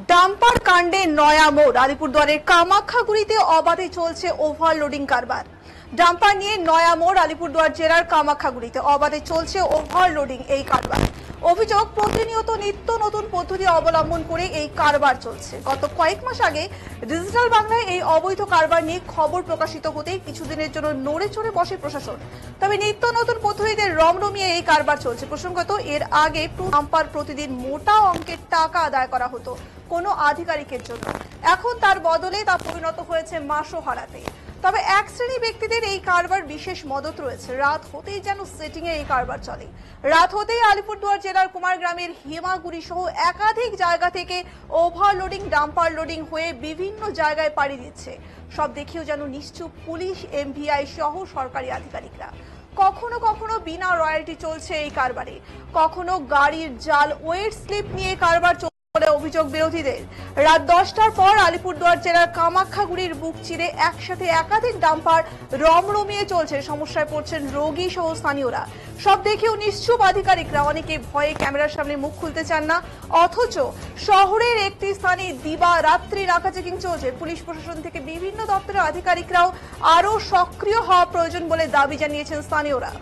Dumper কাণ্ডে নয়া মোড়। আলিপুরদুয়ারের কামাখ্যাগুড়িতে অবাধে চলছে ওভারলোডিং কারবার। ডাম্পার নিয়ে নয়া মোড়। আলিপুরদুয়ার জেলার কামাখ্যাগুড়িতে অবাধে চলছে ওভারলোডিং এই কারবার। অভিযোগ, প্রতিনিয়ত নিত্য নতুন পদ্ধতি অবলম্বন করে এই কারবার চলছে। গত কয়েক মাস আগে ডিজিটাল বাংলায় এই অবৈধ কারবার নিয়ে খবর প্রকাশিত হতেই কিছুদিনের জন্য নড়ে চড়ে বসে প্রশাসন। তবে নিত্য নতুন পদ্ধতিতে রমরমিয়ে এই কারবার চলছে। প্রসঙ্গত, এর আগে ডাম্পার প্রতিদিন মোটা অঙ্কের টাকা আদায় করা হতো কোনো আধিকারিকের জন্য। এখন তার বদলে তা পরিণত হয়েছে মাসোহারাতে। তবে এক শ্রেণী ব্যক্তিদের এই কারবার বিশেষ মদত রয়েছে। রাত হতেই যেন সেটিং এ এই কারবার চলে। রাত হতেই আলিপুরদুয়ার জেলার কুমারগ্রামের হেমাগুড়ি সহ একাধিক জায়গা থেকে ওভারলোডিং, ডাম্পার লোডিং হয়ে বিভিন্ন জায়গায় পাড়ি দিচ্ছে। সব দেখেও যেন নিশ্চুপ পুলিশ, এমভিআই সহ সরকারি আধিকারিকরা। কখনো কখনো বিনা রয়্যালটি চলছে এই কারবারে, কখনো গাড়ির জাল ওয়েট স্লিপ নিয়ে কারবার বলে অভিযোগ বিরোধীদের। রাত 10টার পর আলিপুরদুয়ার জেলার কামাখ্যাগুড়ির বুক চিরে একসাথে একাধিক ডাম্পার রমরমিয়ে চলছে। সমস্যায় পড়ছেন রোগী সহ স্থানীয়রা। সব দেখেও নিশ্চুপ আধিকারিকরা। অনেকে ভয়ে ক্যামেরার সামনে মুখ খুলতে চান না, অথচ শহরের একটি স্থানে দিবা রাত্রি নাকা চেকিং চলছে। পুলিশ প্রশাসন থেকে বিভিন্ন দপ্তরের আধিকারিকরাও আরো সক্রিয় হওয়া প্রয়োজন বলে দাবি জানিয়েছেন স্থানীয়রা।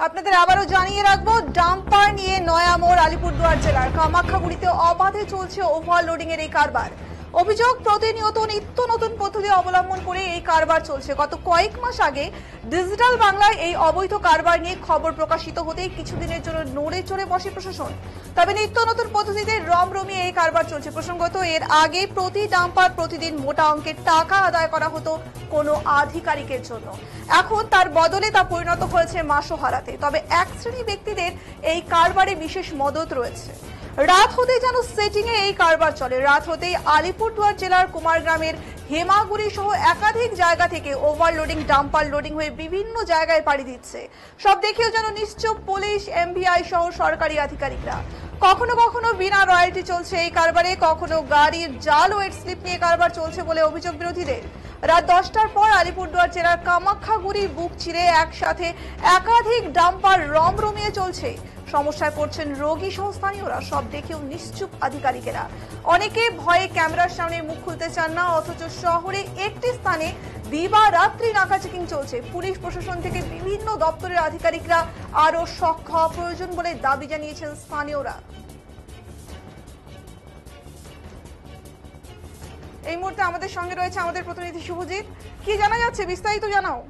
আপনাদের আবারও জানিয়ে রাখবো, ডাম্পার নিয়ে নয়া মোড়। আলিপুরদুয়ার জেলার কামাখ্যাগুড়িতে অবাধে চলছে ওভারলোডিং এর এই কারবার। অভিযোগ, প্রতিনিয়ত নিত্য নতুন পদ্ধতি অবলম্বন করে এই কারবার চলছে। গত কয়েক মাস আগে ডিজিটাল বাংলায় এই অবৈধ কারবার নিয়ে খবর প্রকাশিত হতেই কিছুদিনের জন্য নড়ে চড়ে বসে প্রশাসন। তবে নিত্য নতুন পদ্ধতিতে রমরমিয়ে এই কারবার চলছে। প্রসঙ্গত, এর আগে প্রতি ডাম্পার প্রতিদিন মোটা অঙ্কের টাকা আদায় করা হতো কোনো আধিকারিকের জন্য। এখন তার বদলে তা পরিণত হয়েছে মাসোহারাতে। তবে এক শ্রেণী ব্যক্তিদের এই কারবারে বিশেষ মদত রয়েছে। রাত হতেই যেন সেটিং এ এই কারবার চলে। রাত হতেই আলিপুরদুয়ার জেলার কুমারগ্রামের হেমাগুড়ি সহ একাধিক জায়গা থেকে ওভারলোডিং, ডাম্পার লোডিং হয়ে বিভিন্ন জায়গায় পাড়ি দিচ্ছে। সব দেখেও যেন নিশ্চুপ পুলিশ, এমভিআই সহ সরকারি আধিকারিকরা। কখনো কখনো বিনা রয়্যালটি চলছে এই কারবারে, কখনো গাড়ির জাল ওয়েট স্লিপ নিয়ে কারবার চলছে বলে অভিযোগ বিরোধীদের। রাত 10টার পর আলিপুরদুয়ার জেলার কামাখ্যাগুড়ির বুক চিরে একসাথে একাধিক ডাম্পার রমরমিয়ে চলছে। সমস্যায় পড়ছেন রোগী সহ স্থানীয়রা। সব দেখেও নিশ্চুপ আধিকারিকেরা। অনেকে ভয়ে ক্যামেরার সামনে মুখ খুলতে চান না, অথচ শহরে একটি স্থানে দিবা রাত্রি নাকা চেকিং চলছে। পুলিশ প্রশাসন থেকে বিভিন্ন দপ্তরের আধিকারিকরা আরো সক্রিয় হওয়া প্রয়োজন বলে দাবি জানিয়েছেন স্থানীয়রা। এই মুহূর্তে আমাদের সঙ্গে রয়েছে আমাদের প্রতিনিধি শুভজিৎ। কি জানা যাচ্ছে, বিস্তারিত জানাও।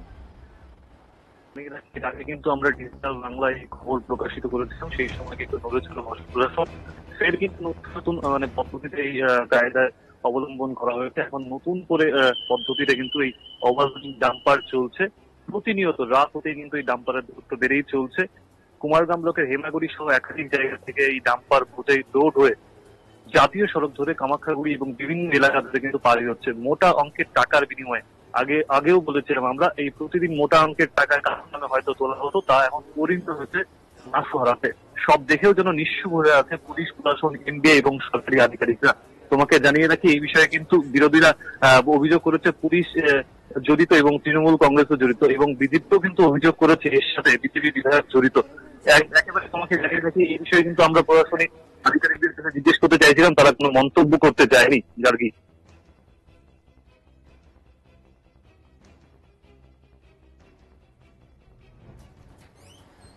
আগে কিন্তু আমরা ডিজিটাল বাংলায় খবর প্রকাশিত করেছিলাম, সেই সময় কিন্তু নড়েছিল প্রশাসন। ফের কিন্তু নতুন পদ্ধতিতে এই কায়দা অবলম্বন করা হয়েছে। এখন নতুন করে পদ্ধতিতে কিন্তু এই ওভারলোডিং ডাম্পার চলছে। প্রতিনিয়ত রাত হতে কিন্তু এই ডাম্পারের দূরত্ব বেড়েই চলছে। কুমারগ্রাম ব্লকের হেমাগুড়ি সহ একাধিক জায়গা থেকে এই ডাম্পার বোঝাই লোড হয়ে জাতীয় সড়ক ধরে কামাখ্যাগুড়ি এবং বিভিন্ন এলাকা ধরে কিন্তু পাড়ি হচ্ছে মোটা অঙ্কের টাকার বিনিময়ে। আগেও বলেছিলাম আমরা, এই প্রতিদিন মোটা অঙ্কের টাকা কারোর নামে হয়তো তোলা হতো, তা এখন পরিণত হয়েছে মাসোহারাতে। সব দেখেও যেন নিঃস্ব হয়ে আছে পুলিশ প্রশাসন, এমবিআই এবং সরকারি আধিকারিকরা। তোমাকে জানিয়ে রাখি, এই বিষয়ে কিন্তু বিরোধীরা অভিযোগ করেছে পুলিশ জড়িত এবং তৃণমূল কংগ্রেসও জড়িত, এবং বিজেপিও কিন্তু অভিযোগ করেছে এর সাথে বিজেপি বিধায়ক জড়িত। একেবারে তোমাকে জানিয়ে রাখি, এই বিষয়ে কিন্তু আমরা প্রশাসনিক আধিকারিকদের কাছে জিজ্ঞেস করতে চাইছিলাম, তারা কোনো মন্তব্য করতে চায়নি। গার্গী,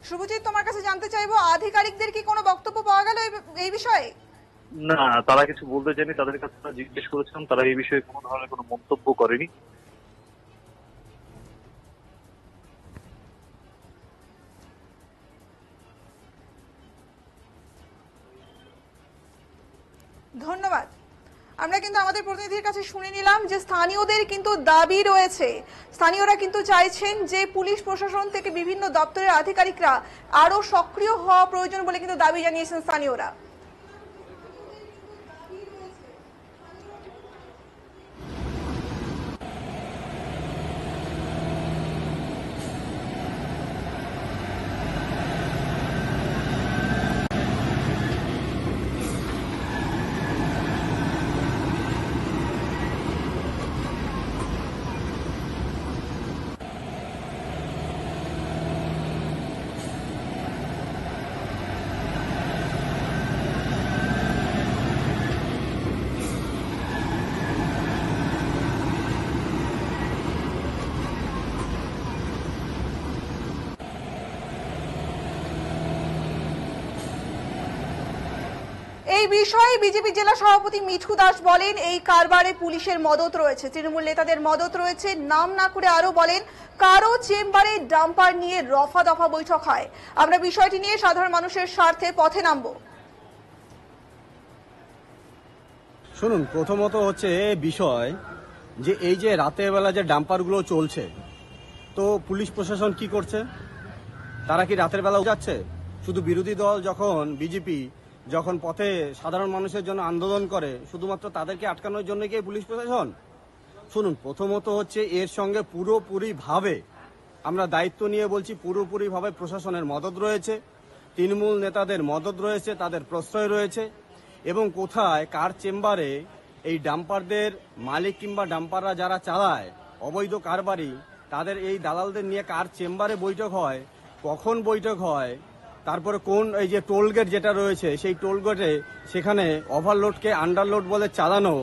শুভজিৎ, তোমার কাছে জানতে চাইবো, আধিকারিকদের কি কোনো বক্তব্য পাওয়া গেল এই বিষয়ে? না, তারা কিছু বলতে চায়নি। তাদের কাছে জিজ্ঞেস করেছিলাম, তারা এই বিষয়ে কোনো ধরনের কোনো মন্তব্য করেনি। ধন্যবাদ। আমরা কিন্তু আমাদের প্রতিনিধির কাছে শুনে নিলাম যে স্থানীয়দের কিন্তু দাবি রয়েছে, স্থানীয়রা কিন্তু চাইছেন যে পুলিশ প্রশাসন থেকে বিভিন্ন দপ্তরের আধিকারিকরা আরো সক্রিয় হওয়া প্রয়োজন বলে কিন্তু দাবি জানিয়েছেন স্থানীয়রা। এই বিষয়ে বিজেপি জেলা সভাপতি মিঠু দাস বলেন, এই কারবারে পুলিশের মদত রয়েছে, তৃণমূল নেতাদের মদত রয়েছে। নাম না করে আরো বলেন, কারো চেম্বারে ডাম্পার নিয়ে রফা দফা বৈঠক হয়। আমরা বিষয়টি নিয়ে সাধারণ মানুষের স্বার্থে পথে নামবো। শুনুন, প্রথমত হচ্ছে বিষয় যে এই যে রাতের বেলা যে ডাম্পারগুলো চলছে, তো পুলিশ প্রশাসন কি করছে? তারা কি রাতের বেলা যাচ্ছে? শুধু বিরোধী দল যখন বিজেপি যখন পথে সাধারণ মানুষের জন্য আন্দোলন করে, শুধুমাত্র তাদেরকে আটকানোর জন্য কি পুলিশ প্রশাসন? শুনুন, প্রথমত হচ্ছে এর সঙ্গে পুরোপুরিভাবে আমরা দায়িত্ব নিয়ে বলছি, পুরোপুরিভাবে প্রশাসনের মদত রয়েছে, তৃণমূল নেতাদের মদত রয়েছে, তাদের প্রশ্রয় রয়েছে। এবং কোথায় কার চেম্বারে এই ডাম্পারদের মালিক কিংবা ডাম্পাররা যারা চালায় অবৈধ কারবারি, তাদের এই দালালদের নিয়ে কার চেম্বারে বৈঠক হয়, কখন বৈঠক হয়, তারপরে কোন এই যে টোলগেট যেটা রয়েছে সেই টোলগেটে সেখানে ওভারলোডকে আন্ডারলোড বলে চালানো,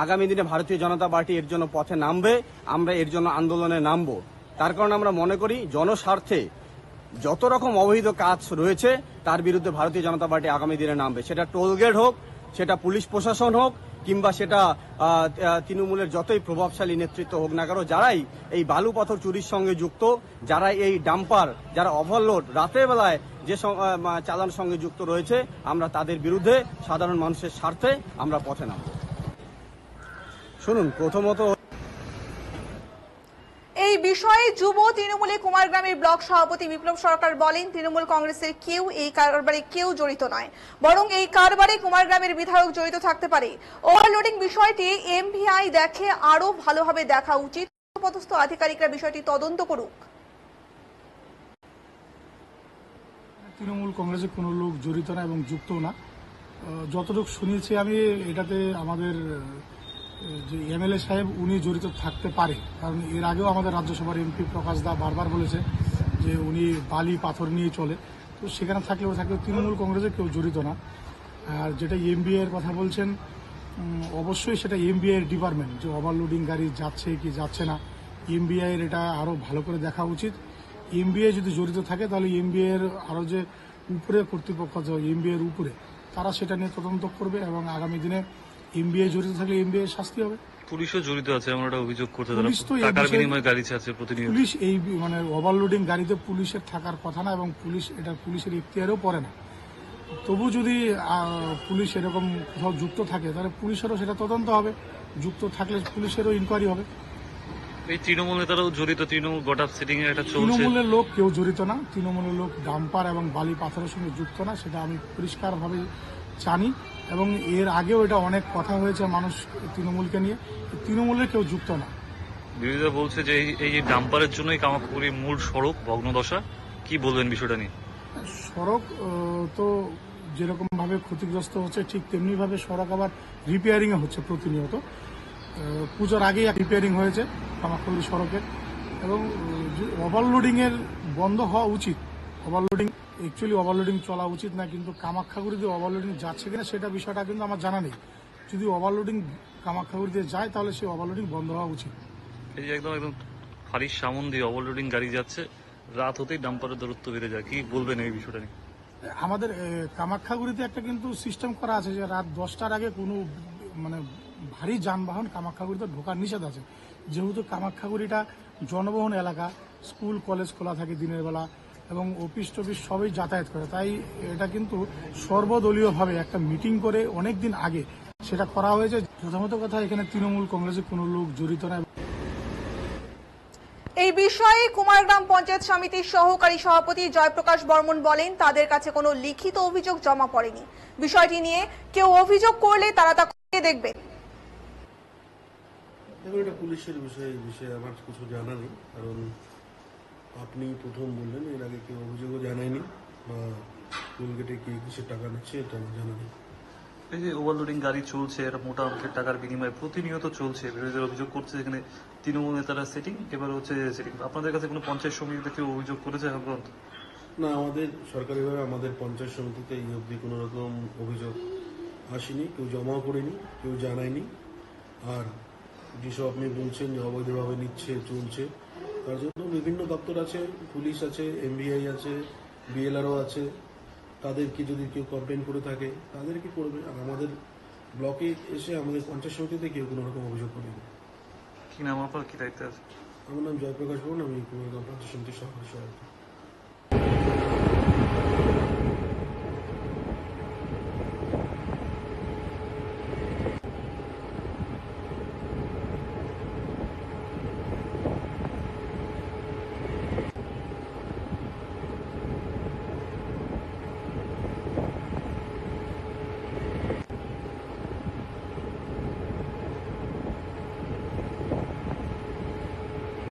আগামী দিনে ভারতীয় জনতা পার্টি এর জন্য পথে নামবে, আমরা এর জন্য আন্দোলনে নামবো। তার কারণে আমরা মনে করি জনস্বার্থে যত রকম অবৈধ কাজ রয়েছে তার বিরুদ্ধে ভারতীয় জনতা পার্টি আগামী দিনে নামবে। সেটা টোলগেট হোক, সেটা পুলিশ প্রশাসন হোক, কিংবা সেটা তৃণমূলের যতই প্রভাবশালী নেতৃত্ব হোক না কেন, যারাই এই বালু পাথর চুরির সঙ্গে যুক্ত, যারা এই ডাম্পার, যারা ওভারলোড রাতের বেলায় যে চালানোর সঙ্গে যুক্ত রয়েছে, আমরা তাদের বিরুদ্ধে সাধারণ মানুষের স্বার্থে আমরা পথে নামব। শুনুন, প্রথমত এই বিষয়ে যুব তৃণমূলে কুমারগ্রামের ব্লক সভাপতি বিপ্লব সরকার বলেন, তৃণমূল কংগ্রেসের কেউ এই কারবারে কেউ জড়িত নয়, বরং এই কারবারে কুমারগ্রামের বিধায়ক জড়িত থাকতে পারে। ওভারলোডিং বিষয়টি এমভিআই দেখে আরো ভালোভাবে দেখা উচিত, পদস্থ আধিকারিকরা বিষয়টি তদন্ত করুক। তৃণমূল কংগ্রেসে কোনো লোক জড়িত না এবং যুক্ত না। যতটুকু শুনেছি আমি, এটাতে আমাদের যে এমএলএ সাহেব উনি জড়িত থাকতে পারে, কারণ এর আগেও আমাদের রাজ্যসভার এমপি প্রকাশ দা বারবার বলেছে যে উনি বালি পাথর নিয়ে চলে, তো সেখানে থাকলেও তৃণমূল কংগ্রেসে কেউ জড়িত না। আর যেটা এমবিএ এর কথা বলছেন, অবশ্যই সেটা এমবিএ এর ডিপার্টমেন্ট, যে ওভারলোডিং গাড়ি যাচ্ছে কি যাচ্ছে না, এমবিআই এর এটা আরো ভালো করে দেখা উচিত। এমবিএ যদি জড়িত থাকে তাহলে এমবিএ এর আরো যে উপরে কর্তৃপক্ষ আছে এমবিএ এর উপরে, তারা সেটা নিয়ে তদন্ত করবে এবং আগামী দিনে এমবিএ জড়িত থাকলে এমবিএ শাস্তি হবে। পুলিশও জড়িত আছে এমন একটা অভিযোগ করতে, টাকার বিনিময়ে গাড়ি চাচ্ছে প্রতিনিয়ত। পুলিশ এই মানে ওভারলোডিং গাড়িতে পুলিশের থাকার কথা না, এবং পুলিশ এটা পুলিশের ইখতিয়ারেও পড়ে না। তবু যদি পুলিশ এরকম কোথাও যুক্ত থাকে তাহলে পুলিশেরও সেটা তদন্ত হবে, যুক্ত থাকলে পুলিশেরও ইনকোয়ারি হবে। এই তৃণমূল নেতারাও জড়িত, তৃণমূল গোটা সিটিং এ একটা চলছে। তৃণমূলের লোক কেউ জড়িত না, তৃণমূলের লোক ডাম্পার এবং বালি পাথরের সঙ্গে যুক্ত না, সেটা আমি পরিষ্কারভাবে জানি। এবং এর আগেও এটা অনেক কথা হয়েছে মানুষ তৃণমূলকে নিয়ে, তৃণমূলের কেউ যুক্ত না। বিরোধীরা বলছে যে এই ডাম্পারের জন্যই কামাখ্যাগুড়ির মূল সড়ক ভগ্নদশা, কি বলবেন বিষয়টা নিয়ে? সড়ক তো যেরকম ভাবে ক্ষতিগ্রস্ত হচ্ছে, ঠিক তেমনি ভাবে সড়ক আবার রিপেয়ারিং এ হচ্ছে প্রতিনিয়ত। পুজোর আগেই রিপেয়ারিং হয়েছে কামাখ্যাগুড়ি সড়কের, এবং ওভারলোডিং এর বন্ধ হওয়া উচিত। ওভারলোডিং চলা উচিত না, কিন্তু কামাখ্যাগুড়িতে ওভারলোডিং যাচ্ছে কিনা সেটা বিষয়টা কিন্তু আমার জানা নেই। যদি ওভারলোডিং কামাখ্যাগুড়িতে যায় তাহলে সেই ওভারলোডিং বন্ধ হওয়া উচিত। এই যে একদম ফাঁড়ির সামন দিয়ে ওভারলোডিং গাড়ি যাচ্ছে, রাত হতেই ডাম্পারের দূরত্ব বেড়ে যায়, কি বলবেন এই বিষয়টা নিয়ে? আমাদের কামাখ্যাগুড়িতে একটা কিন্তু সিস্টেম করা আছে যে রাত 10টার আগে কোনো মানে ভারী যানবাহন কামাখ্যাগুড়িতে ঢোকার নিষেধ আছে। যেহেতু কামাখ্যাগুড়িটা জনবহুল এলাকা, স্কুল কলেজ খোলা থাকে দিনের বেলা এবং অফিস টফিস সবই যাতায়াত করে, তাই এটা কিন্তু সর্বদলীয়ভাবে একটা মিটিং করে অনেকদিন আগে সেটা করা হয়েছে। প্রথমত কথা, এখানে তৃণমূল কংগ্রেসের কোনো লোক জড়িত না। এই বিষয়ে কুমারগ্রাম পঞ্চায়েত সমিতির সহকারী সভাপতি জয়প্রকাশ বর্মন বলেন, তাদের কাছে কোনো লিখিত অভিযোগ জমা পড়েনি। বিষয়টি নিয়ে কেউ অভিযোগ করলে তারা তা খতিয়ে দেখবে। দেখুন, এটা পুলিশের বিষয়, এই বিষয়ে আমার কিছু জানা নেই, কারণ আপনি প্রথম বললেন, এর আগে কেউ অভিযোগও জানায়নি বা টোলগেটে কে কিসের টাকা নিচ্ছে এটা আমার জানা নেই। এই যে ওভারলোডিং গাড়ি চলছে, এটা মোটা অঙ্কের টাকার বিনিময়ে প্রতিনিয়ত চলছে, বিরোধীরা অভিযোগ করছে এখানে তৃণমূল নেতারা সেটিং, এবার হচ্ছে সেটিং। আপনাদের কাছে কোনো পঞ্চায়েত সমিতিতে কেউ অভিযোগ করেছে এখন পর্যন্ত? না, আমাদের সরকারিভাবে আমাদের পঞ্চায়েত সমিতিতে এই অবধি কোনো রকম অভিযোগ আসেনি, কেউ জমাও করেনি, কেউ জানায়নি। আর যেসব আপনি বলছেন যে অবৈধভাবে নিচ্ছে, চলছে, তার জন্য বিভিন্ন দপ্তর আছে, পুলিশ আছে, এমবিআই আছে, বিএলআরও আছে। তাদেরকে যদি কেউ কমপ্লেন করে থাকে তাদেরকে করবে। আর আমাদের ব্লকে এসে আমাদের পঞ্চায়েত সমিতিতে কেউ কোনো রকম অভিযোগ করেনি। কি নাম আপনার, কি দায়িত্বে আছে? আমার নাম জয়প্রকাশ বর্মন, আমি কুমারগ্রাম পঞ্চায়েত সমিতির সভাপতি।